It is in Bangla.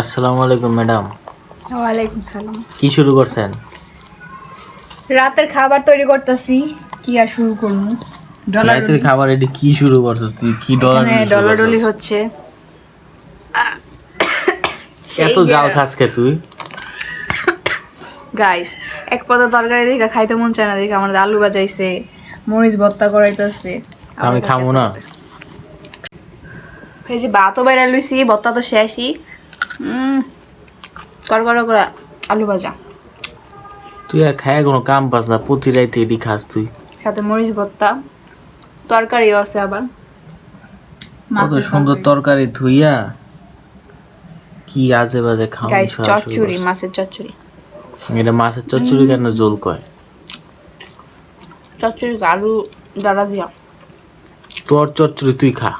আসসালামু আলাইকুম ম্যাডাম। ওয়ালাইকুম সালাম। কি শুরু করছেন? রাতের খাবার তৈরি করতেছি। কি আর শুরু করবো? রাতের খাবার এটি কি শুরু করছিস তুই? কি এখানে ডলাডলি করছিস? হচ্ছে। এত জাল খাস কে তুই? গাইস, এক পদ তরকারি দেখে খাইতে মন চায় না, দেখে আমার আলু বাজাইছে, মরিচ ভর্তা করাইতেছে। আমি খামু না। এই যে ভাতও বাইরে লইছি, ভর্তা তো শেষই। করা আলু ভাজা, তুই আর খায় কোনো কাম পাস না, প্রতি রাইতে এটি খাস তুই। সাথে মরিচ ভর্তা, তরকারিও আছে আবার। কত সুন্দর তরকারি ধুইয়া কি আজে বাজে খাওয়া। গাইস, চচ্চড়ি, মাছের চচ্চড়ি। এটা মাছের চচ্চড়ি কেন জোল কয়? চচ্চড়ি আলু ডালা দিয়া। তোর চচ্চড়ি তুই খা।